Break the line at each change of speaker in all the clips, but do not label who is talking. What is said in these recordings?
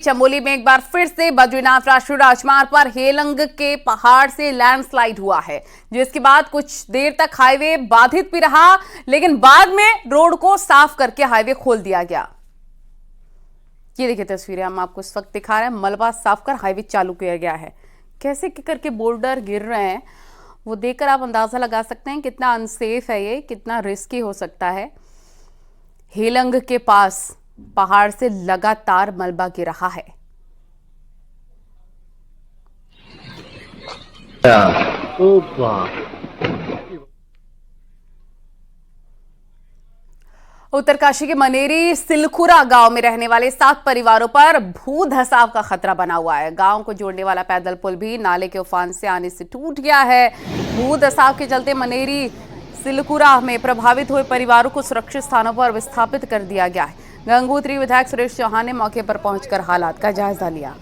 चमोली में एक बार फिर से बद्रीनाथ राष्ट्रीय राजमार्ग पर हेलंग के पहाड़ से लैंडस्लाइड हुआ है, जिसके बाद कुछ देर तक हाईवे बाधित भी रहा, लेकिन बाद में रोड को साफ करके हाईवे खोल दिया गया। ये देखिए तस्वीरें हम आपको इस वक्त दिखा रहे हैं। मलबा साफ कर हाईवे चालू किया गया है। कैसे करके बोल्डर गिर रहे हैं वो देखकर आप अंदाजा लगा सकते हैं कितना अनसेफ है, ये कितना रिस्की हो सकता है। हेलंग के पास पहाड़ से लगातार मलबा गिर रहा है। उत्तरकाशी के मनेरी सिलखुरा गांव में रहने वाले 7 परिवारों पर भू धसाव का खतरा बना हुआ है। गांव को जोड़ने वाला पैदल पुल भी नाले के उफान से आने से टूट गया है। भू धसाव के चलते मनेरी सिलखुरा में प्रभावित हुए परिवारों को सुरक्षित स्थानों पर विस्थापित कर दिया गया है। गंगोत्री विधायक सुरेश चौहान ने मौके पर पहुंचकर हालात का जायजा लिया।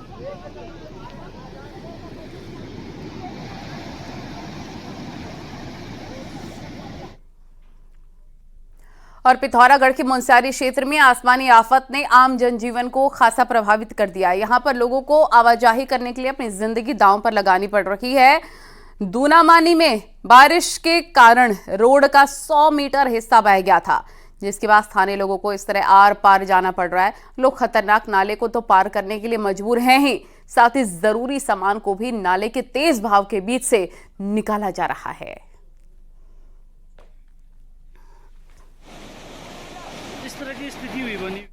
और पिथौरागढ़ के मुनस्यारी क्षेत्र में आसमानी आफत ने आम जनजीवन को खासा प्रभावित कर दिया। यहां पर लोगों को आवाजाही करने के लिए अपनी जिंदगी दांव पर लगानी पड़ रही है। दूनामानी में बारिश के कारण रोड का 100 मीटर हिस्सा बह गया था, जिसके बाद स्थानीय लोगों को इस तरह आर पार जाना पड़ रहा है। लोग खतरनाक नाले को तो पार करने के लिए मजबूर हैं ही, साथ ही जरूरी सामान को भी नाले के तेज बहाव के बीच से निकाला जा रहा है।
इस तरह की स्थिति हुई बनी।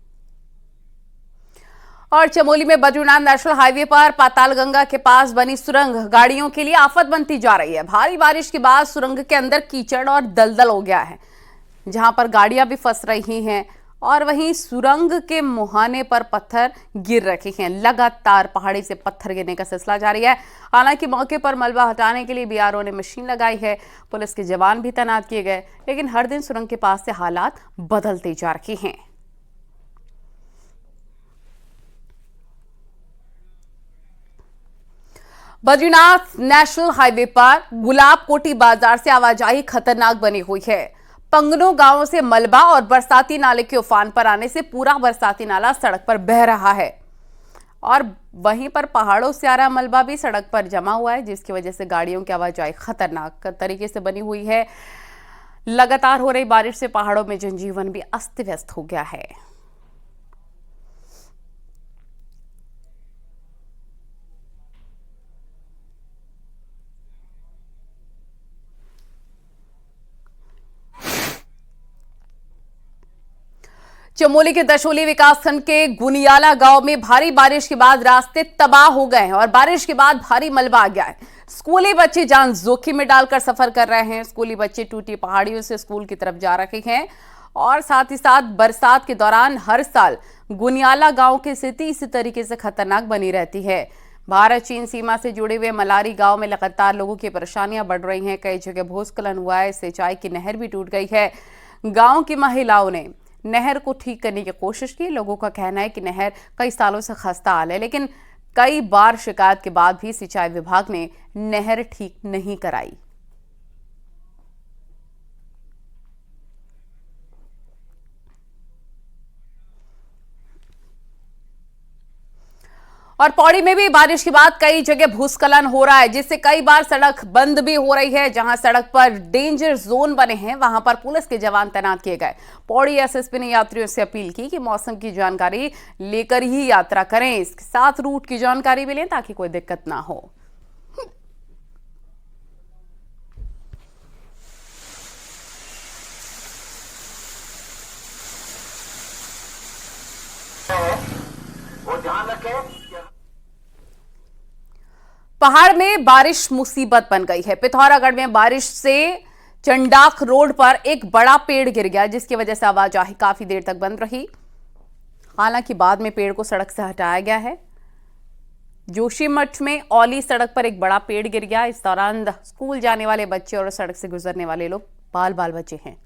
और चमोली में बद्रीनाथ नेशनल हाईवे पर पातालगंगा के पास बनी सुरंग गाड़ियों के लिए आफत बनती जा रही है। भारी बारिश के बाद सुरंग के अंदर कीचड़ और दलदल हो गया है, जहां पर गाड़ियां भी फंस रही हैं और वहीं सुरंग के मुहाने पर पत्थर गिर रहे हैं। लगातार पहाड़ी से पत्थर गिरने का सिलसिला जारी है। हालांकि मौके पर मलबा हटाने के लिए बीआरओ ने मशीन लगाई है, पुलिस के जवान भी तैनात किए गए, लेकिन हर दिन सुरंग के पास से हालात बदलते जा रहे हैं। बद्रीनाथ नेशनल हाईवे पर गुलाब कोटी बाजार से आवाजाही खतरनाक बनी हुई है। पंगनो गांव से मलबा और बरसाती नाले के उफान पर आने से पूरा बरसाती नाला सड़क पर बह रहा है और वहीं पर पहाड़ों से आ रहा मलबा भी सड़क पर जमा हुआ है, जिसकी वजह से गाड़ियों की आवाजाही खतरनाक तरीके से बनी हुई है। लगातार हो रही बारिश से पहाड़ों में जनजीवन भी अस्त व्यस्त हो गया है। चमोली के दशोली विकासखंड के गुनियाला गांव में भारी बारिश के बाद रास्ते तबाह हो गए हैं और बारिश के बाद भारी मलबा आ गया है। स्कूली बच्चे जान जोखिम में डालकर सफर कर रहे हैं। स्कूली बच्चे टूटी पहाड़ियों से स्कूल की तरफ जा रहे हैं और साथ ही साथ बरसात के दौरान हर साल गुनियाला गांव की स्थिति इसी तरीके से खतरनाक बनी रहती है। भारत चीन सीमा से जुड़े हुए मलारी गांव में लगातार लोगों की परेशानियां बढ़ रही हैं। कई जगह भूस्खलन हुआ है, सिंचाई की नहर भी टूट गई है। गांव की महिलाओं ने नहर को ठीक करने की कोशिश की। लोगों का कहना है कि नहर कई सालों से खस्ता हाल है, लेकिन कई बार शिकायत के बाद भी सिंचाई विभाग ने नहर ठीक नहीं कराई। और पौड़ी में भी बारिश के बाद कई जगह भूस्खलन हो रहा है, जिससे कई बार सड़क बंद भी हो रही है। जहां सड़क पर डेंजर जोन बने हैं वहां पर पुलिस के जवान तैनात किए गए। पौड़ी एसएसपी ने यात्रियों से अपील की कि मौसम की जानकारी लेकर ही यात्रा करें, इसके साथ रूट की जानकारी भी लें ताकि कोई दिक्कत ना हो।
वो ध्यान रखें।
पहाड़ में बारिश मुसीबत बन गई है। पिथौरागढ़ में बारिश से चंडाक रोड पर एक बड़ा पेड़ गिर गया, जिसकी वजह से आवाजाही काफी देर तक बंद रही। हालांकि बाद में पेड़ को सड़क से हटाया गया है। जोशीमठ में औली सड़क पर एक बड़ा पेड़ गिर गया। इस दौरान स्कूल जाने वाले बच्चे और सड़क से गुजरने वाले लोग बाल बाल बचे हैं।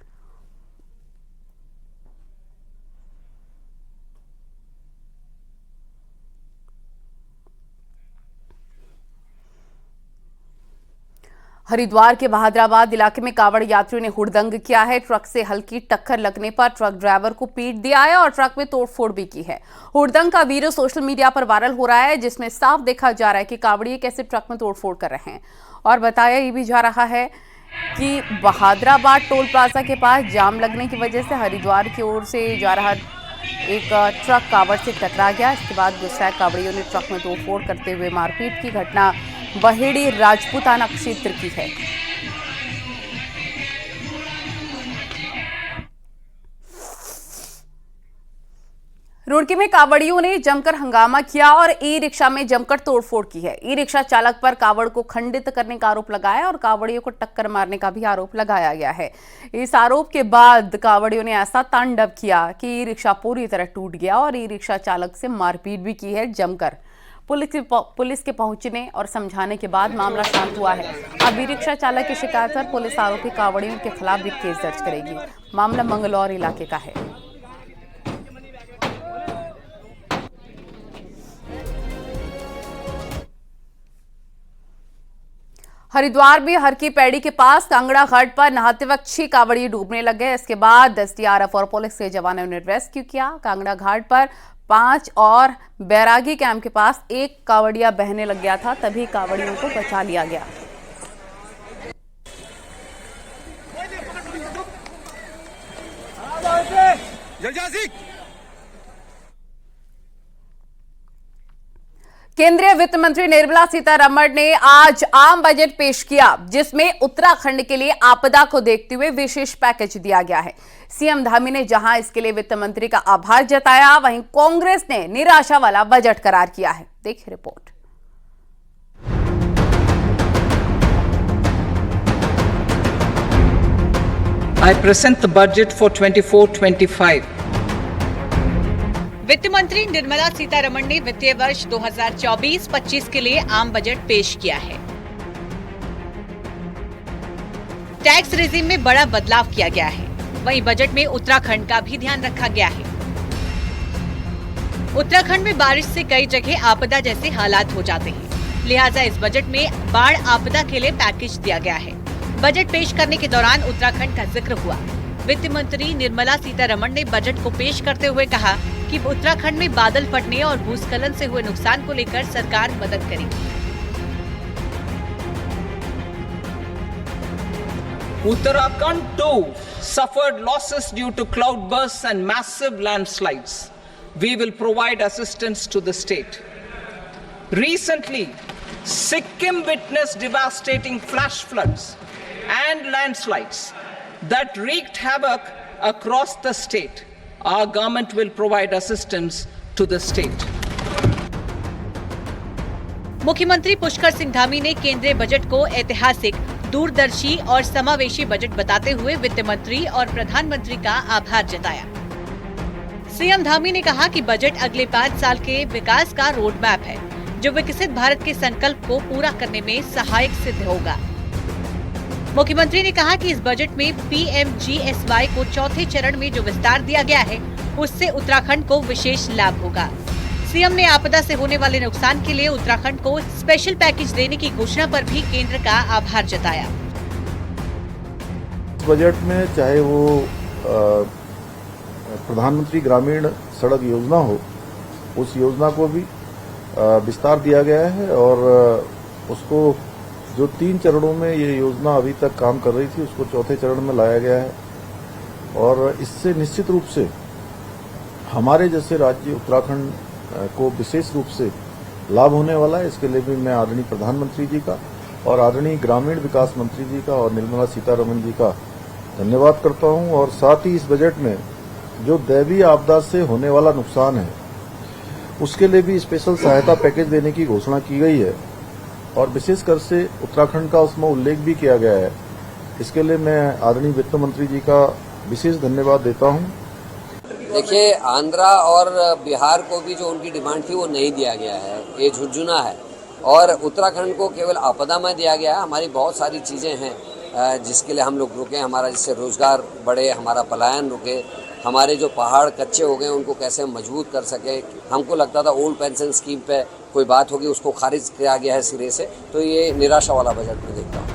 हरिद्वार के बहादुराबाद इलाके में कांवड़ यात्रियों ने हुड़दंग किया है। ट्रक से हल्की टक्कर लगने पर ट्रक ड्राइवर को पीट दिया है और ट्रक में तोड़फोड़ भी की है। हुड़दंग का वीडियो सोशल मीडिया पर वायरल हो रहा है, जिसमें साफ देखा जा रहा है कि कांवड़िए कैसे ट्रक में तोड़फोड़ कर रहे हैं। और बताया ये भी जा रहा है कि बहादुराबाद टोल प्लाजा के पास जाम लगने की वजह से हरिद्वार की ओर से जा रहा एक ट्रक कांवड़ से टकरा गया। इसके बाद गुस्साए कांवड़ियों ने ट्रक में तोड़फोड़ करते हुए मारपीट की घटना बहेड़ी राजपूताना क्षेत्र की है। रुड़की में कांवड़ियों ने जमकर हंगामा किया और ई रिक्शा में जमकर तोड़फोड़ की है। ई रिक्शा चालक पर कांवड़ को खंडित करने का आरोप लगाया और कांवड़ियों को टक्कर मारने का भी आरोप लगाया गया है। इस आरोप के बाद कांवड़ियों ने ऐसा तांडव किया कि ई रिक्शा पूरी तरह टूट गया और ई रिक्शा चालक से मारपीट भी की है जमकर। पुलिस के पहुंचने और समझाने के बाद मामला शांत हुआ है। अब ई रिक्शा चालक की शिकायत पर पुलिस आरोपी कांवड़ियों के खिलाफ भी केस दर्ज करेगी। मामला मंगलौर इलाके का है। हरिद्वार में हर की पैड़ी के पास कांगड़ा घाट पर नहाते वक्त 6 कांवड़िए डूबने लगे। इसके बाद एसडीआरएफ और पुलिस के जवानों ने रेस्क्यू किया। कांगड़ा घाट पर 5 और बैरागी कैंप के पास 1 कांवड़िया बहने लग गया था, तभी कांवड़ियों को बचा लिया गया। केंद्रीय वित्त मंत्री निर्मला सीतारमण ने आज आम बजट पेश किया, जिसमें उत्तराखंड के लिए आपदा को देखते हुए विशेष पैकेज दिया गया है। सीएम धामी ने जहां इसके लिए वित्त मंत्री का आभार जताया, वहीं कांग्रेस ने निराशा वाला बजट करार किया है। देखिए report.
I present the budget for 24-25.
वित्त मंत्री निर्मला सीतारमण ने वित्तीय वर्ष 2024-25 के लिए आम बजट पेश किया है। टैक्स रेजिम में बड़ा बदलाव किया गया है। वहीं बजट में उत्तराखंड का भी ध्यान रखा गया है। उत्तराखंड में बारिश से कई जगह आपदा जैसे हालात हो जाते हैं, लिहाजा इस बजट में बाढ़ आपदा के लिए पैकेज दिया गया है। बजट पेश करने के दौरान उत्तराखंड का जिक्र हुआ। वित्त मंत्री निर्मला सीतारमण ने बजट को पेश करते हुए कहा कि उत्तराखंड में बादल फटने और भूस्खलन से हुए नुकसान को लेकर सरकार मदद करेगी।
Uttarakhand too suffered losses due to cloudbursts and massive landslides. We will provide assistance to the state. Recently, Sikkim witnessed devastating flash floods and landslides that wreaked havoc across the state. Our government will provide assistance to the state.
मुख्यमंत्री पुष्कर सिंह धामी ने केंद्रीय budget को ऐतिहासिक, दूरदर्शी और समावेशी budget बताते हुए वित्त मंत्री और प्रधानमंत्री का आभार जताया। सीएम धामी ने कहा कि बजट अगले 5 साल के विकास का रोड मैप है, जो विकसित भारत के संकल्प को पूरा करने में सहायक सिद्ध होगा। मुख्यमंत्री ने कहा कि इस बजट में पीएमजीएसवाई को चौथे चरण में जो विस्तार दिया गया है, उससे उत्तराखंड को विशेष लाभ होगा। सीएम ने आपदा से होने वाले नुकसान के लिए उत्तराखंड को स्पेशल पैकेज देने की घोषणा पर भी केंद्र का आभार जताया।
बजट में चाहे वो प्रधानमंत्री ग्रामीण सड़क योजना हो, उस योजना को भी विस्तार दिया गया है और उसको जो 3 चरणों में ये योजना अभी तक काम कर रही थी, उसको चौथे चरण में लाया गया है। और इससे निश्चित रूप से हमारे जैसे राज्य उत्तराखंड को विशेष रूप से लाभ होने वाला है। इसके लिए भी मैं आदरणीय प्रधानमंत्री जी का और आदरणीय ग्रामीण विकास मंत्री जी का और निर्मला सीतारमण जी का धन्यवाद करता हूं। और साथ ही इस बजट में जो दैवीय आपदा से होने वाला नुकसान है, उसके लिए भी स्पेशल सहायता पैकेज देने की घोषणा की गई है और विशेषकर से उत्तराखंड का उसमें उल्लेख भी किया गया है। इसके लिए मैं आदरणीय वित्त मंत्री जी का विशेष धन्यवाद देता हूं।
देखिए, आंध्रा और बिहार को भी जो उनकी डिमांड थी वो नहीं दिया गया है, ये झुनझुना है। और उत्तराखंड को केवल आपदा में दिया गया है। हमारी बहुत सारी चीज़ें हैं जिसके लिए हम लोग रुके, हमारा जिससे रोजगार बढ़े, हमारा पलायन रुके, हमारे जो पहाड़ कच्चे हो गए उनको कैसे मजबूत कर सके। हमको लगता था ओल्ड पेंशन स्कीम पे कोई बात होगी, उसको खारिज किया गया है सिरे से। तो ये निराशा वाला बजट में देखता हूँ।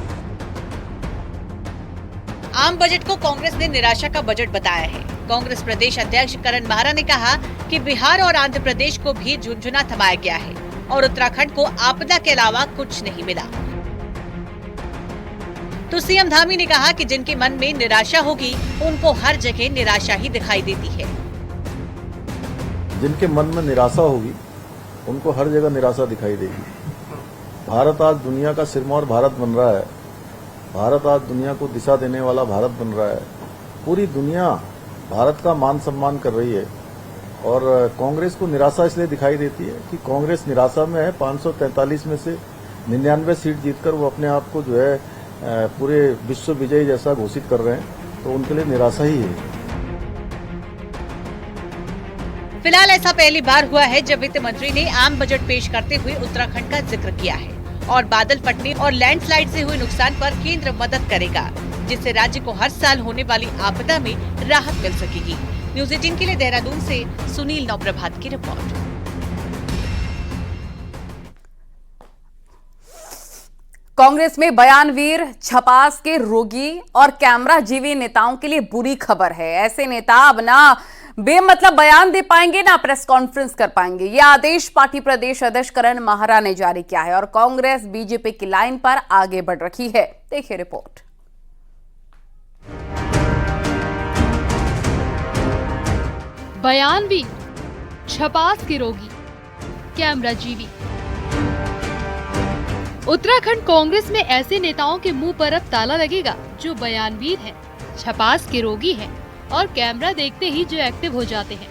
आम बजट को कांग्रेस ने निराशा का बजट बताया है। कांग्रेस प्रदेश अध्यक्ष करण माहरा ने कहा कि बिहार और आंध्र प्रदेश को भी झुनझुना थमाया गया है और उत्तराखंड को आपदा के अलावा कुछ नहीं मिला। तो सीएम धामी ने कहा कि जिनके मन में निराशा होगी उनको हर जगह निराशा ही दिखाई देती है।
जिनके मन में निराशा होगी उनको हर जगह निराशा दिखाई देगी। भारत आज दुनिया का सिरमौर भारत बन रहा है। भारत आज दुनिया को दिशा देने वाला भारत बन रहा है। पूरी दुनिया भारत का मान सम्मान कर रही है और कांग्रेस को निराशा इसलिए दिखाई देती है कि कांग्रेस निराशा में है। 543 में से 99 सीट जीतकर वो अपने आप को जो है पूरे विश्व विजयी जैसा घोषित कर रहे हैं, तो उनके लिए निराशा ही है।
फिलहाल ऐसा पहली बार हुआ है जब वित्त मंत्री ने आम बजट पेश करते हुए उत्तराखंड का जिक्र किया है और बादल फटने और लैंडस्लाइड से हुए नुकसान पर केंद्र मदद करेगा, जिससे राज्य को हर साल होने वाली आपदा में राहत मिल सकेगी। न्यूज़ 18 के लिए देहरादून से सुनील नवप्रभात की रिपोर्ट।
कांग्रेस में बयानवीर, छपास के रोगी और कैमरा जीवी नेताओं के लिए बुरी खबर है। ऐसे नेता अब ना बेमतलब बयान दे पाएंगे ना प्रेस कॉन्फ्रेंस कर पाएंगे। यह आदेश पार्टी प्रदेश अध्यक्ष करण माहरा ने जारी किया है और कांग्रेस बीजेपी की लाइन पर आगे बढ़ रही है। देखिए रिपोर्ट।
बयानवीर, छपास के रोगी, कैमरा जीवी। उत्तराखंड कांग्रेस में ऐसे नेताओं के मुंह पर अब ताला लगेगा जो बयानवीर हैं, छपास के रोगी हैं और कैमरा देखते ही जो एक्टिव हो जाते हैं।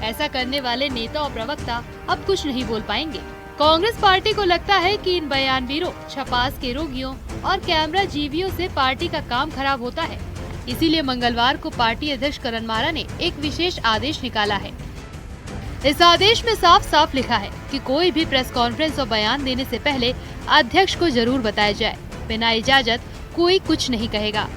ऐसा करने वाले नेता और प्रवक्ता अब कुछ नहीं बोल पाएंगे। कांग्रेस पार्टी को लगता है कि इन बयानवीरों, छपास के रोगियों और कैमरा जीवियों से पार्टी का काम खराब होता है। इसीलिए मंगलवार को पार्टी अध्यक्ष करण माहरा ने एक विशेष आदेश निकाला है। इस आदेश में साफ साफ लिखा है कि कोई भी प्रेस कॉन्फ्रेंस और बयान देने से पहले अध्यक्ष को जरूर बताया जाए। बिना इजाजत कोई कुछ नहीं कहेगा।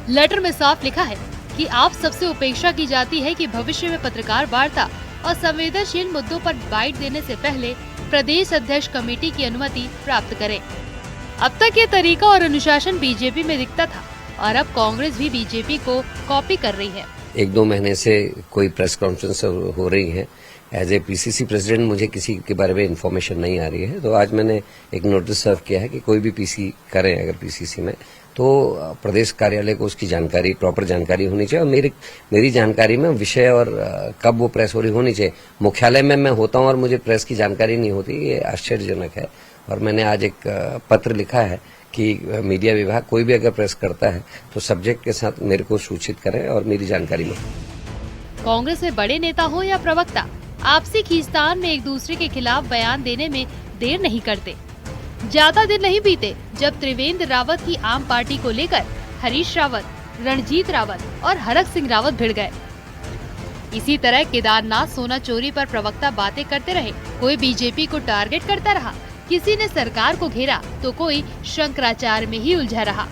लेटर में साफ लिखा है कि आप सबसे अपेक्षा की जाती है कि भविष्य में पत्रकार वार्ता और संवेदनशील मुद्दों पर बाइट देने से पहले प्रदेश अध्यक्ष कमेटी की अनुमति प्राप्त करें। अब तक ये तरीका और अनुशासन बीजेपी में दिखता था और अब कांग्रेस भी बीजेपी को कॉपी कर रही है।
1-2 महीने से कोई प्रेस कॉन्फ्रेंस हो रही है। एज ए पीसीसी प्रेसिडेंट मुझे किसी के बारे में इन्फॉर्मेशन नहीं आ रही है, तो आज मैंने एक नोटिस सर्व किया है कि कोई भी पीसी करें अगर पीसीसी में तो प्रदेश कार्यालय को उसकी जानकारी, प्रॉपर जानकारी होनी चाहिए। और मेरी जानकारी में विषय और कब वो प्रेस हो रही होनी चाहिए। मुख्यालय में मैं होता हूं और मुझे प्रेस की जानकारी नहीं होती, ये आश्चर्यजनक है। और मैंने आज एक पत्र लिखा है कि मीडिया विभाग कोई भी अगर प्रेस करता है तो सब्जेक्ट के साथ मेरे को सूचित करें और मेरी जानकारी में।
कांग्रेस में बड़े नेता हो या प्रवक्ता, आपसी खींचतान में एक दूसरे के खिलाफ बयान देने में देर नहीं करते। ज्यादा दिन नहीं बीते जब त्रिवेंद्र रावत की आम पार्टी को लेकर हरीश रावत, रणजीत रावत और हरक सिंह रावत भिड़ गए। इसी तरह केदारनाथ सोना चोरी पर प्रवक्ता बातें करते रहे, कोई बीजेपी को टारगेट करता रहा, किसी ने सरकार को घेरा तो कोई शंकराचार्य में ही उलझा रहा।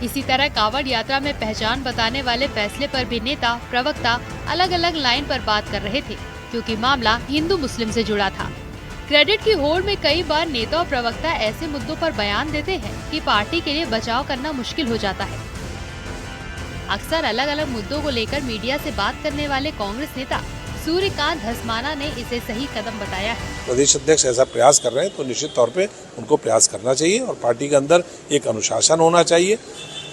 इसी तरह कांवड़ यात्रा में पहचान बताने वाले फैसले पर भी नेता, प्रवक्ता अलग अलग लाइन पर बात कर रहे थे, क्योंकि मामला हिंदू मुस्लिम से जुड़ा था। क्रेडिट की होड़ में कई बार नेता और प्रवक्ता ऐसे मुद्दों पर बयान देते हैं कि पार्टी के लिए बचाव करना मुश्किल हो जाता है। अक्सर अलग अलग मुद्दों को लेकर मीडिया से बात करने वाले कांग्रेस नेता सूर्यकांत धस्माना ने इसे सही कदम बताया है।
प्रदेश अध्यक्ष ऐसा प्रयास कर रहे हैं तो निश्चित तौर पे उनको प्रयास करना चाहिए और पार्टी के अंदर एक अनुशासन होना चाहिए।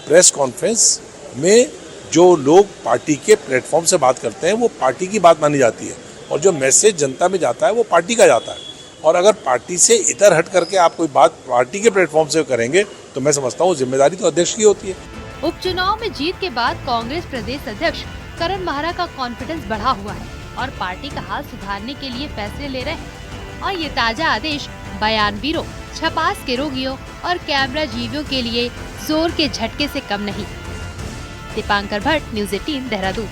प्रेस कॉन्फ्रेंस में जो लोग पार्टी के प्लेटफॉर्म से बात करते हैं वो पार्टी की बात मानी जाती है और जो मैसेज जनता में जाता है वो पार्टी का जाता है। और अगर पार्टी से इधर हट करके आप कोई बात पार्टी के प्लेटफॉर्म से करेंगे तो मैं समझता हूँ जिम्मेदारी तो अध्यक्ष की होती है।
उपचुनाव में जीत के बाद कांग्रेस प्रदेश अध्यक्ष करण माहरा का कॉन्फिडेंस बढ़ा हुआ है और पार्टी का हाल सुधारने के लिए फैसले ले रहे हैं। और ये ताजा आदेश बयानवीरों, छपास के रोगियों और कैमरा जीवियों के लिए जोर के झटके से कम नहीं। दीपांकर भट्ट, न्यूज़ 18 देहरादून।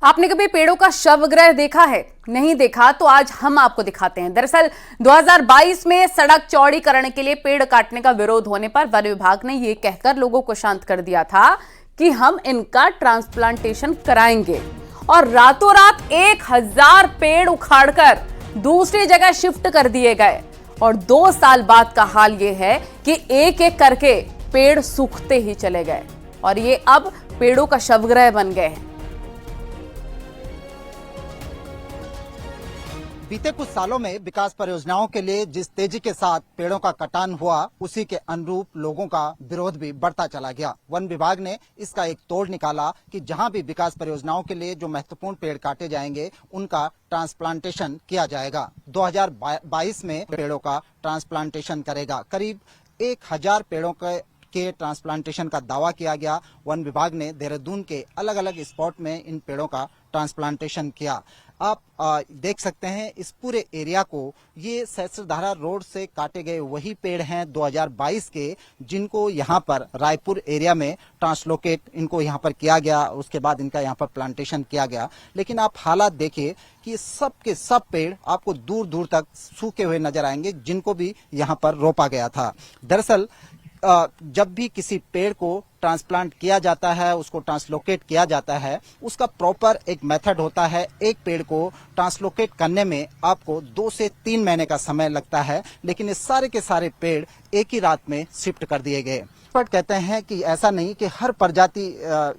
आपने कभी पेड़ों का शवगृह देखा है? नहीं देखा तो आज हम आपको दिखाते हैं। दरअसल 2022 में सड़क चौड़ी करने के लिए पेड़ काटने का विरोध होने पर वन विभाग ने यह कहकर लोगों को शांत कर दिया था कि हम इनका ट्रांसप्लांटेशन कराएंगे, और रातों रात 1000 पेड़ उखाड़कर दूसरी जगह शिफ्ट कर दिए गए। और 2 साल बाद का हाल ये है कि एक एक करके पेड़ सूखते ही चले गए और ये अब पेड़ों का शवगृह बन गए हैं।
बीते कुछ सालों में विकास परियोजनाओं के लिए जिस तेजी के साथ पेड़ों का कटान हुआ, उसी के अनुरूप लोगों का विरोध भी बढ़ता चला गया। वन विभाग ने इसका एक तोड़ निकाला कि जहां भी विकास परियोजनाओं के लिए जो महत्वपूर्ण पेड़ काटे जाएंगे, उनका ट्रांसप्लांटेशन किया जाएगा। 2022 में पेड़ों का ट्रांसप्लांटेशन करेगा। करीब 1000 पेड़ों के ट्रांसप्लांटेशन का दावा किया गया। वन विभाग ने देहरादून के अलग अलग स्पॉट में इन पेड़ों का ट्रांसप्लांटेशन किया। आप देख सकते हैं इस पूरे एरिया को, ये सहस्त्रधारा रोड से काटे गए वही पेड़ हैं 2022 के, जिनको यहाँ पर रायपुर एरिया में ट्रांसलोकेट इनको यहाँ पर किया गया। उसके बाद इनका यहाँ पर प्लांटेशन किया गया। लेकिन आप हालात देखिए कि सब के सब पेड़ आपको दूर दूर तक सूखे हुए नजर आएंगे, जिनको भी यहाँ पर रोपा गया था। दरअसल जब भी किसी पेड़ को ट्रांसप्लांट किया जाता है, उसको ट्रांसलोकेट किया जाता है, उसका प्रॉपर एक मेथड होता है। एक पेड़ को ट्रांसलोकेट करने में आपको 2 से 3 महीने का समय लगता है, लेकिन ये सारे के सारे पेड़ एक ही रात में शिफ्ट कर दिए गए। एक्सपर्ट कहते हैं कि ऐसा नहीं कि हर प्रजाति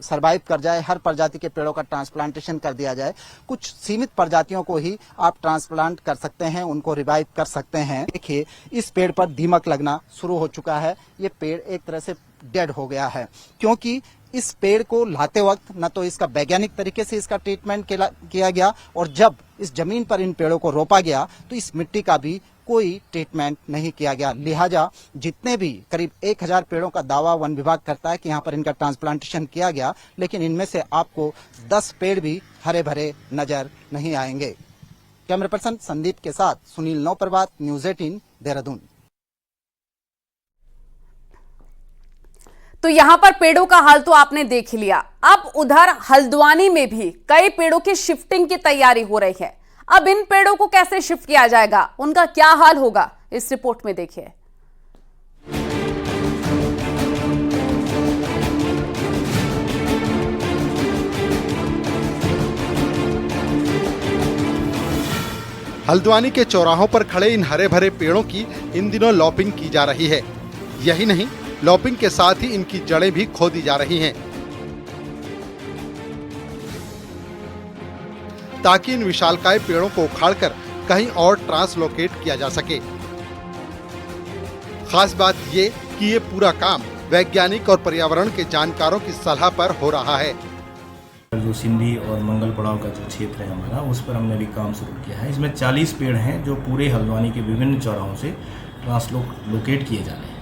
सरवाइव कर जाए, हर प्रजाति के पेड़ों का ट्रांसप्लांटेशन कर दिया जाए। कुछ सीमित प्रजातियों को ही आप ट्रांसप्लांट कर सकते हैं, उनको रिवाइव कर सकते हैं। देखिए इस पेड़ पर दीमक लगना शुरू हो चुका है। ये पेड़ एक तरह से डेड हो गया है, क्योंकि इस पेड़ को लाते वक्त न तो इसका वैज्ञानिक तरीके से इसका ट्रीटमेंट किया गया, और जब इस जमीन पर इन पेड़ों को रोपा गया तो इस मिट्टी का भी कोई ट्रीटमेंट नहीं किया गया। लिहाजा जितने भी करीब 1000 पेड़ों का दावा वन विभाग करता है कि यहाँ पर इनका ट्रांसप्लांटेशन किया गया, लेकिन इनमें से आपको 10 पेड़ भी हरे भरे नजर नहीं आएंगे। कैमरा पर्सन संदीप के साथ सुनील नौप्रभात, न्यूज़ 18 देहरादून।
तो यहां पर पेड़ों का हाल तो आपने देख लिया। अब उधर हल्द्वानी में भी कई पेड़ों की शिफ्टिंग की तैयारी हो रही है। अब इन पेड़ों को कैसे शिफ्ट किया जाएगा, उनका क्या हाल होगा, इस रिपोर्ट में देखिए।
हल्द्वानी के चौराहों पर खड़े इन हरे भरे पेड़ों की इन दिनों लॉपिंग की जा रही है। यही नहीं, लॉपिंग के साथ ही इनकी जड़ें भी खोदी जा रही हैं, ताकि इन विशालकाय पेड़ों को उखाड़कर कहीं और ट्रांसलोकेट किया जा सके। खास बात ये कि ये पूरा काम वैज्ञानिक और पर्यावरण के जानकारों की सलाह पर हो रहा है।
जो सिंधी और मंगल पड़ाव का जो क्षेत्र है हमारा, उस पर हमने भी काम शुरू किया है। इसमें 40 पेड़ हैं जो पूरे हल्द्वानी के विभिन्न चौराहों से ट्रांसलोकेट किए जा रहे हैं।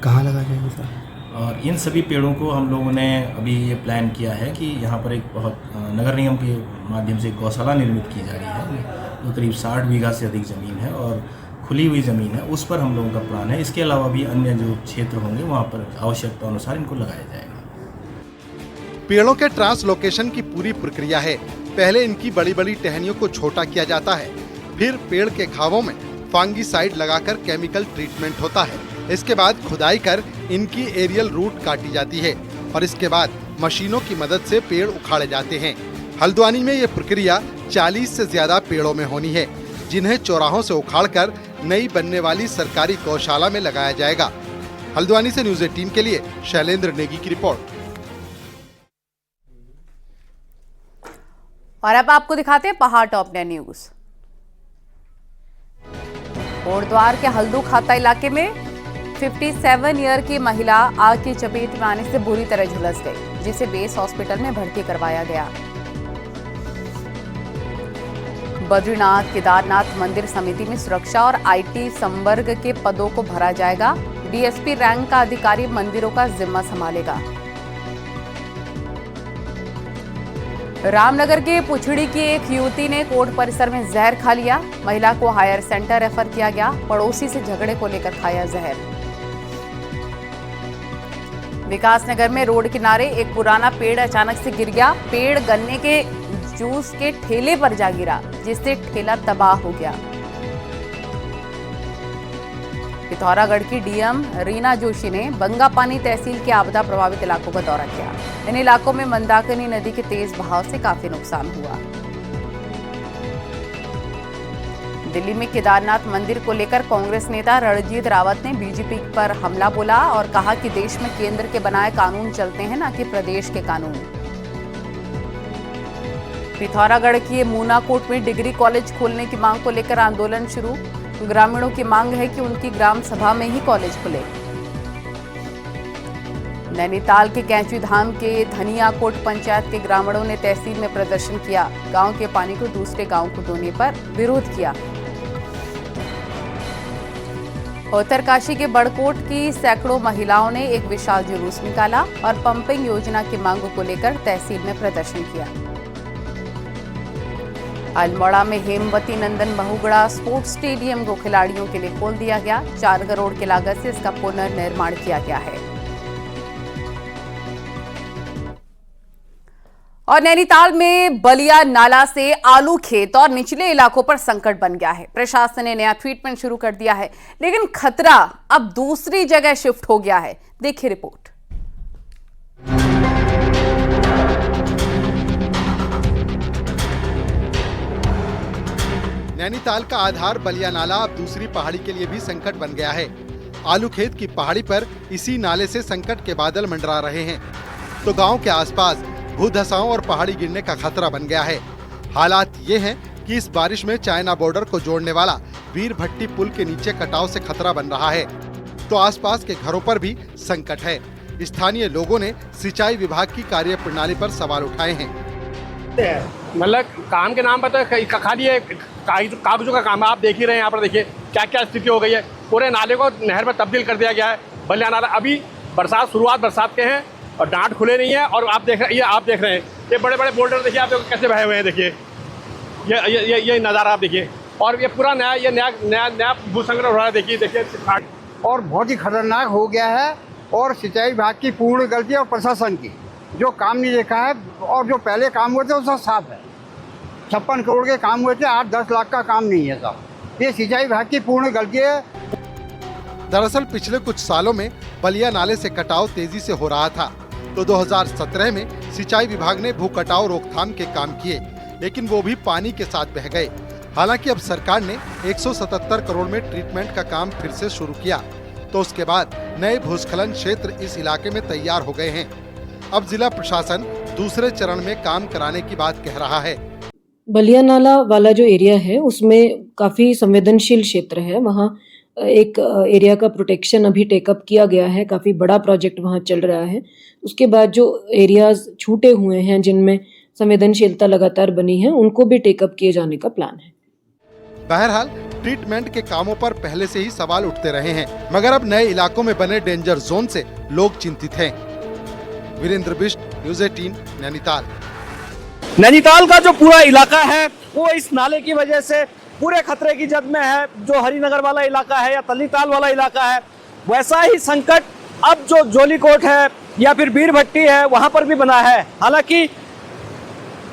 कहाँ लगा जाएंगे सर?
और इन सभी पेड़ों को हम लोगों ने अभी ये प्लान किया है कि यहाँ पर एक बहुत नगर निगम के माध्यम से गौशाला निर्मित की जा रही है, जो करीब 60 बीघा से अधिक ज़मीन है और खुली हुई ज़मीन है, उस पर हम लोगों का प्लान है। इसके अलावा भी अन्य जो क्षेत्र होंगे वहाँ पर आवश्यकता अनुसार इनको लगाया जाएगा।
पेड़ों के ट्रांसलोकेशन की पूरी प्रक्रिया है। पहले इनकी बड़ी बड़ी टहनियों को छोटा किया जाता है, फिर पेड़ के घावों में फंगीसाइड लगाकर केमिकल ट्रीटमेंट होता है। इसके बाद खुदाई कर इनकी एरियल रूट काटी जाती है और इसके बाद मशीनों की मदद से पेड़ उखाड़े जाते हैं। हल्द्वानी में ये प्रक्रिया 40 से ज्यादा पेड़ों में होनी है, जिन्हें चौराहों से उखाड़कर नई बनने वाली सरकारी गौशाला में लगाया जाएगा। हल्द्वानी से न्यूज़ 18 के लिए शैलेंद्र नेगी की रिपोर्ट।
और अब आपको दिखाते हैं पहाड़ टॉप 9 न्यूज। कोटद्वार के हल्दू खाता इलाके में 57 ईयर की महिला आग की चपेट में आने से बुरी तरह झुलस गई, जिसे बेस हॉस्पिटल में भर्ती करवाया गया। बद्रीनाथ केदारनाथ मंदिर समिति में सुरक्षा और आईटी संवर्ग के पदों को भरा जाएगा। डीएसपी रैंक का अधिकारी मंदिरों का जिम्मा संभालेगा। रामनगर के पुछड़ी की एक युवती ने कोर्ट परिसर में जहर खा लिया। महिला को हायर सेंटर रेफर किया गया। पड़ोसी से झगड़े को लेकर खाया जहर। विकासनगर में रोड किनारे एक पुराना पेड़ अचानक से गिर गया। पेड़ गन्ने के जूस के ठेले पर जा गिरा, जिससे ठेला तबाह हो गया। पिथौरागढ़ की डीएम रीना जोशी ने बंगापानी तहसील के आपदा प्रभावित इलाकों का दौरा किया। इन इलाकों में मंदाकिनी नदी के तेज बहाव से काफी नुकसान हुआ। दिल्ली में केदारनाथ मंदिर को लेकर कांग्रेस नेता रणजीत रावत ने बीजेपी पर हमला बोला और कहा कि देश में केंद्र के बनाए कानून चलते हैं, न कि प्रदेश के कानून। पिथौरागढ़ के मूनाकोट में डिग्री कॉलेज खोलने की मांग को लेकर आंदोलन शुरू। ग्रामीणों की मांग है कि उनकी ग्राम सभा में ही कॉलेज खुले। नैनीताल के कैंची धाम के धनियाकोट पंचायत के ग्रामीणों ने तहसील में प्रदर्शन किया। गांव के पानी को दूसरे गांव को देने पर विरोध किया। उत्तरकाशी के बड़कोट की सैकड़ों महिलाओं ने एक विशाल जुलूस निकाला और पंपिंग योजना की मांगों को लेकर तहसील में प्रदर्शन किया। अल्मोड़ा में हेमवती नंदन बहुगुणा स्पोर्ट्स स्टेडियम को खिलाड़ियों के लिए खोल दिया गया। 4 करोड़ की लागत से इसका पुनर्निर्माण किया गया है। और नैनीताल में बलिया नाला से आलू खेत और निचले इलाकों पर संकट बन गया है। प्रशासन ने नया ट्रीटमेंट शुरू कर दिया है, लेकिन खतरा अब दूसरी जगह शिफ्ट हो गया है। देखिए रिपोर्ट।
नैनीताल का आधार बलिया नाला अब दूसरी पहाड़ी के लिए भी संकट बन गया है। आलू खेत की पहाड़ी पर इसी नाले से संकट के बादल मंडरा रहे हैं, तो गांव के आसपास भूधसाओं और पहाड़ी गिरने का खतरा बन गया है। हालात ये हैं कि इस बारिश में चाइना बॉर्डर को जोड़ने वाला वीर भट्टी पुल के नीचे कटाव से खतरा बन रहा है, तो आसपास के घरों पर भी संकट है। स्थानीय लोगों ने सिंचाई विभाग की कार्य प्रणाली पर सवाल उठाए हैं।
मतलब काम के नाम पर तो खाली कागजों का काम है। आप देख ही रहे हैं, यहाँ पर देखिए क्या क्या स्थिति हो गई है। पूरे नाले को नहर में तब्दील कर दिया गया है। बलिया नाला अभी शुरुआत बरसात के हैं और डांट खुले नहीं है। और आप देख रहे हैं ये बड़े बड़े बोल्डर देखिए आप कैसे बहे हुए हैं। देखिए ये नज़ारा आप देखिए। और ये पूरा नया भूसंग्रह हो रहा है। देखिए
और बहुत ही खतरनाक हो गया है। और सिंचाई विभाग की पूर्ण गलती और प्रशासन की जो काम नहीं देखा है, और जो पहले काम हुए थे वो सब साफ है। 56 करोड़ के काम हुए थे, 8-10 लाख का काम नहीं है साहब। ये सिंचाई विभाग की पूर्ण गलती है।
दरअसल पिछले कुछ सालों में बलिया नाले से कटाव तेजी से हो रहा था, तो 2017 में सिंचाई विभाग ने भू कटाव रोकथाम के काम किए, लेकिन वो भी पानी के साथ बह गए। हालांकि अब सरकार ने 177 करोड़ में ट्रीटमेंट का काम फिर से शुरू किया, तो उसके बाद नए भूस्खलन क्षेत्र इस इलाके में तैयार हो गए हैं। अब जिला प्रशासन दूसरे चरण में काम कराने की बात कह रहा है।
बलिया नाला वाला जो एरिया है उसमें काफी संवेदनशील क्षेत्र है। वहाँ एक एरिया का प्रोटेक्शन अभी टेकअप किया गया है। काफी बड़ा प्रोजेक्ट वहाँ चल रहा है। उसके बाद जो एरियाज छूटे हुए हैं जिनमें संवेदनशीलता लगातार बनी है, उनको भी टेकअप किए जाने का प्लान है।
बहरहाल ट्रीटमेंट के कामों पर पहले से ही सवाल उठते रहे हैं, मगर अब नए इलाकों में बने डेंजर जोन से लोग चिंतित हैं। वीरेंद्र बिष्ट, न्यूज़ 18, नैनीताल।
नैनीताल का जो पूरा इलाका है वो इस नाले की वजह से पूरे खतरे की जद में है। जो हरिनगर वाला इलाका है या तलीताल वाला इलाका है, वैसा ही संकट अब जो जोलीकोट है या फिर वीर भट्टी है वहां पर भी बना है। हालांकि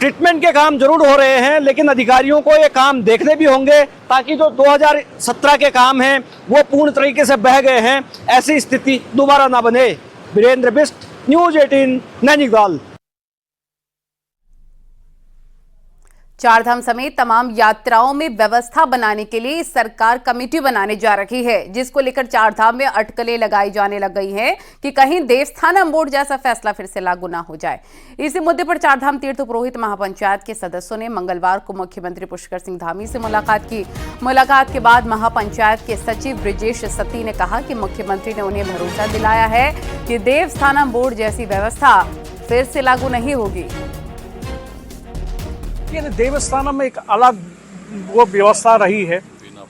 ट्रीटमेंट के काम जरूर हो रहे हैं, लेकिन अधिकारियों को ये काम देखने भी होंगे, ताकि जो 2017 के काम हैं वो पूर्ण तरीके से बह गए हैं, ऐसी स्थिति दोबारा ना बने। वीरेंद्र बिष्ट, न्यूज़ 18, नैनीताल।
चारधाम समेत तमाम यात्राओं में व्यवस्था बनाने के लिए सरकार कमेटी बनाने जा रही है, जिसको लेकर चारधाम में अटकलें लगाई जाने लग गई हैं कि कहीं देवस्थानम बोर्ड जैसा फैसला फिर से लागू ना हो जाए। इसी मुद्दे पर चारधाम तीर्थ पुरोहित महापंचायत के सदस्यों ने मंगलवार को मुख्यमंत्री पुष्कर सिंह धामी से मुलाकात की। मुलाकात के बाद महापंचायत के सचिव ब्रिजेश सती ने कहा कि मुख्यमंत्री ने उन्हें भरोसा दिलाया है कि देवस्थानम बोर्ड जैसी व्यवस्था फिर से लागू नहीं होगी।
देवस्थानम में एक अलग वो व्यवस्था रही है,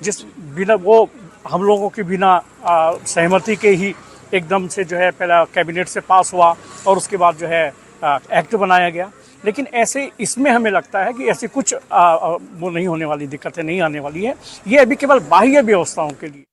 जिस बिना वो हम लोगों की बिना सहमति के ही एकदम से जो है पहला कैबिनेट से पास हुआ और उसके बाद जो है एक्ट बनाया गया। लेकिन ऐसे इसमें हमें लगता है कि ऐसी कुछ वो नहीं होने वाली, दिक्कतें नहीं आने वाली है। ये अभी केवल बाह्य व्यवस्थाओं के लिए